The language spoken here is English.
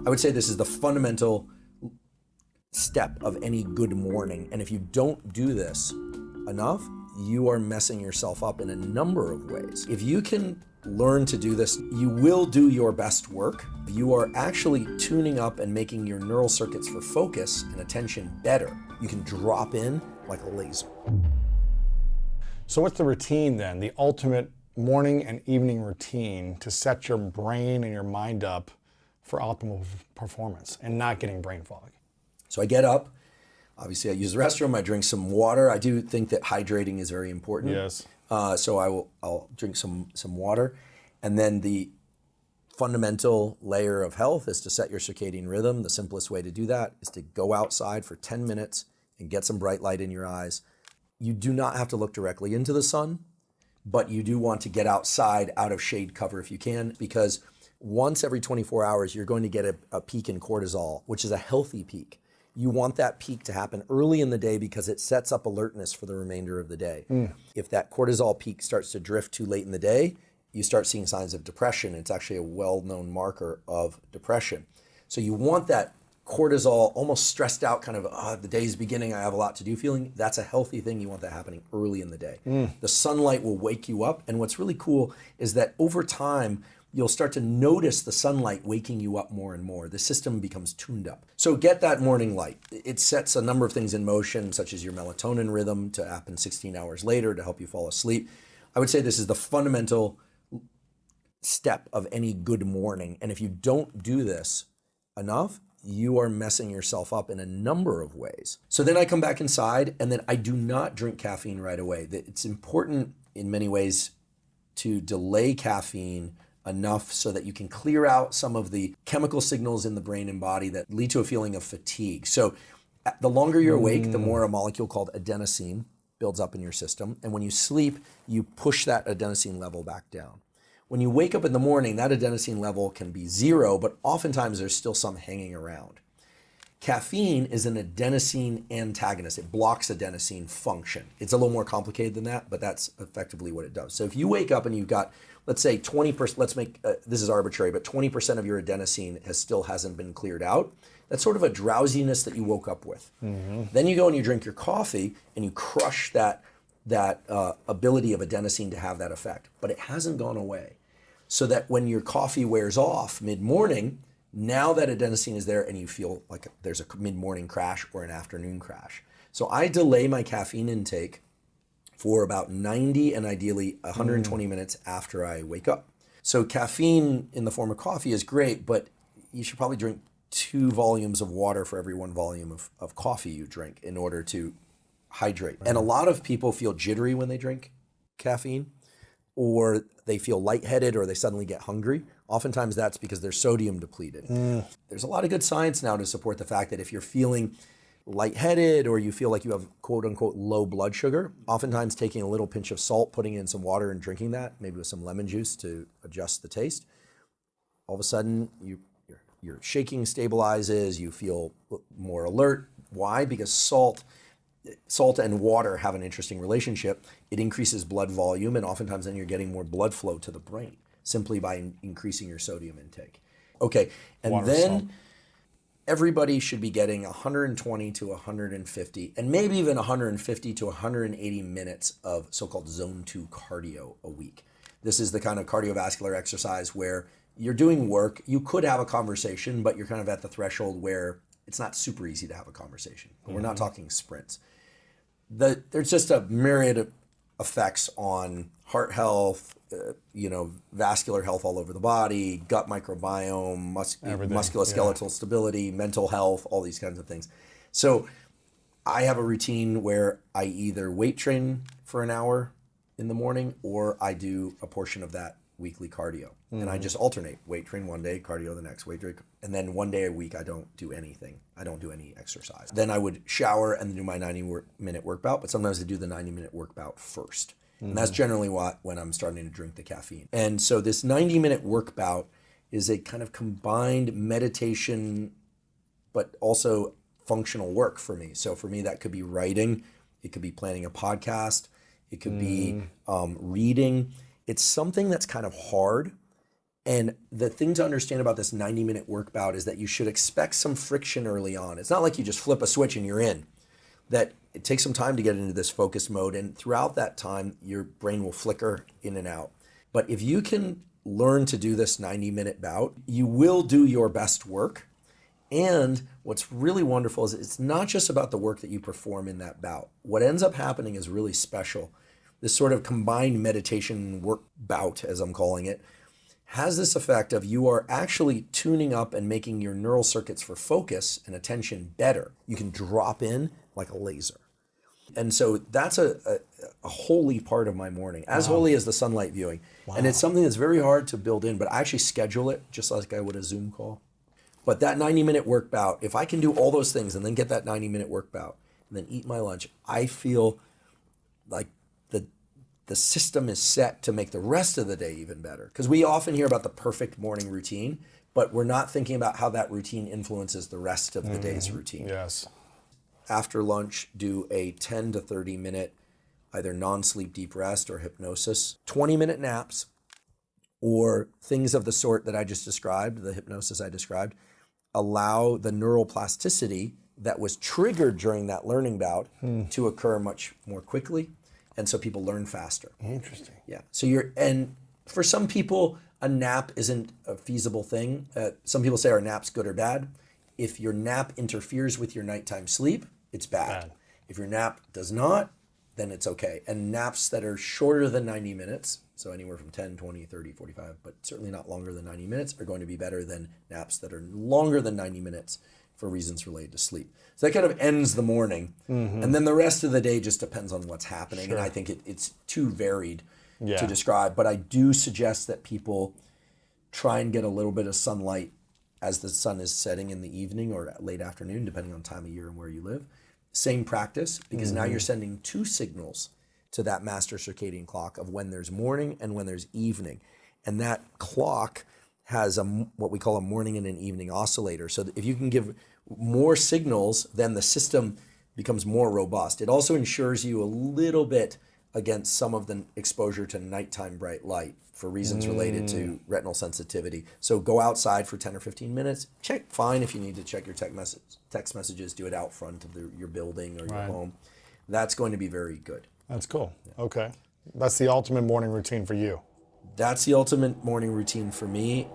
I would say this is the fundamental step of any good morning. And if you don't do this enough, you are messing yourself up in a number of ways. If you can learn to do this, you will do your best work. You are actually tuning up and making your neural circuits for focus and attention better. You can drop in like a laser. So what's the routine then, the ultimate morning and evening routine to set your brain and your mind up for optimal performance and not getting brain fog? So I get up, obviously I use the restroom, I drink some water. I do think that hydrating is very important. Yes. So I'll drink some water. And then the fundamental layer of health is to set your circadian rhythm. The simplest way to do that is to go outside for 10 minutes and get some bright light in your eyes. You do not have to look directly into the sun, but you do want to get outside out of shade cover if you can, because once every 24 hours, you're going to get a peak in cortisol, which is a healthy peak. You want that peak to happen early in the day because it sets up alertness for the remainder of the day. If that cortisol peak starts to drift too late in the day, you start seeing signs of depression. It's actually a well-known marker of depression. So you want that cortisol, almost stressed out, kind of, the day's beginning, I have a lot to do feeling. That's a healthy thing. You want that happening early in the day. The sunlight will wake you up. And what's really cool is that over time, you'll start to notice the sunlight waking you up more and more. The system becomes tuned up. So get that morning light. It sets a number of things in motion, such as your melatonin rhythm to happen 16 hours later to help you fall asleep. I would say this is the fundamental step of any good morning. And if you don't do this enough, you are messing yourself up in a number of ways. So then I come back inside, and then I do not drink caffeine right away. It's important in many ways to delay caffeine enough so that you can clear out some of the chemical signals in the brain and body that lead to a feeling of fatigue. So the longer you're awake, the more a molecule called adenosine builds up in your system. And when you sleep, you push that adenosine level back down. When you wake up in the morning, that adenosine level can be 0, but oftentimes there's still some hanging around. Caffeine is an adenosine antagonist. It blocks adenosine function. It's a little more complicated than that, but that's effectively what it does. So if you wake up and you've got, let's say 20%, let's make, this is arbitrary, but 20% of your adenosine still hasn't been cleared out. That's sort of a drowsiness that you woke up with. Then you go and you drink your coffee and you crush that ability of adenosine to have that effect, but it hasn't gone away. So that when your coffee wears off mid-morning, now that adenosine is there and you feel like there's a mid-morning crash or an afternoon crash. So I delay my caffeine intake for about 90 and ideally 120 minutes after I wake up. So caffeine in the form of coffee is great, but you should probably drink 2 volumes of water for every 1 volume of coffee you drink in order to hydrate. And a lot of people feel jittery when they drink caffeine, or they feel lightheaded, or they suddenly get hungry. Oftentimes that's because they're sodium depleted. There's a lot of good science now to support the fact that if you're feeling lightheaded or you feel like you have quote unquote low blood sugar, oftentimes taking a little pinch of salt, putting in some water and drinking that, maybe with some lemon juice to adjust the taste, all of a sudden your shaking stabilizes, you feel more alert. Why? Because salt and water have an interesting relationship. It increases blood volume, and oftentimes then you're getting more blood flow to the brain simply by increasing your sodium intake. Okay, and Water, then salt. Everybody should be getting 120 to 150, and maybe even 150 to 180 minutes of so-called zone 2 cardio a week. This is the kind of cardiovascular exercise where you're doing work, you could have a conversation, but you're kind of at the threshold where it's not super easy to have a conversation. But we're not talking sprints. There's just a myriad of effects on heart health, vascular health all over the body, gut microbiome, musculoskeletal stability, mental health, all these kinds of things. So I have a routine where I either weight train for an hour in the morning, or I do a portion of that weekly cardio. And I just alternate, weight train one day, cardio the next, weight train, and then 1 day a week I don't do anything. I don't do any exercise. Then I would shower and do my 90-minute work bout, but sometimes I do the 90-minute work bout first. And that's generally when I'm starting to drink the caffeine. And so this 90-minute work bout is a kind of combined meditation, but also functional work for me. So for me, that could be writing, it could be planning a podcast, it could be reading. It's something that's kind of hard And the thing to understand about this 90-minute work bout is that you should expect some friction early on. It's not like you just flip a switch and you're in. That it takes some time to get into this focused mode, and throughout that time, your brain will flicker in and out. But if you can learn to do this 90-minute bout, you will do your best work. And what's really wonderful is it's not just about the work that you perform in that bout. What ends up happening is really special. This sort of combined meditation work bout, as I'm calling it, has this effect of you are actually tuning up and making your neural circuits for focus and attention better. You can drop in like a laser. And so that's a holy part of my morning, as holy as the sunlight viewing. Wow. And it's something that's very hard to build in, but I actually schedule it just like I would a Zoom call. But that 90-minute work bout, if I can do all those things and then get that 90-minute work bout and then eat my lunch, I feel like the system is set to make the rest of the day even better. Because we often hear about the perfect morning routine, but we're not thinking about how that routine influences the rest of the day's routine. Yes. After lunch, do a 10 to 30 minute either non-sleep deep rest or hypnosis, 20-minute naps, or things of the sort that I just described, the hypnosis I described, allow the neural plasticity that was triggered during that learning bout to occur much more quickly. And so people learn faster. Interesting. Yeah. And for some people, a nap isn't a feasible thing. Some people say, are naps good or bad? If your nap interferes with your nighttime sleep, it's bad. If your nap does not, then it's okay. And naps that are shorter than 90 minutes, so anywhere from 10, 20, 30, 45, but certainly not longer than 90 minutes, are going to be better than naps that are longer than 90 minutes for reasons related to sleep. So that kind of ends the morning. And then the rest of the day just depends on what's happening. Sure. And I think it's too varied to describe. But I do suggest that people try and get a little bit of sunlight as the sun is setting in the evening or late afternoon, depending on time of year and where you live. Same practice, because now you're sending two signals to that master circadian clock of when there's morning and when there's evening. And that clock has what we call a morning and an evening oscillator. So that if you can give more signals, then the system becomes more robust. It also ensures you a little bit against some of the exposure to nighttime bright light for reasons related to retinal sensitivity. So go outside for 10 or 15 minutes. Fine if you need to check your text messages, do it out front of your building or your home. That's going to be very good. That's cool. Yeah. Okay. That's the ultimate morning routine for you. That's the ultimate morning routine for me.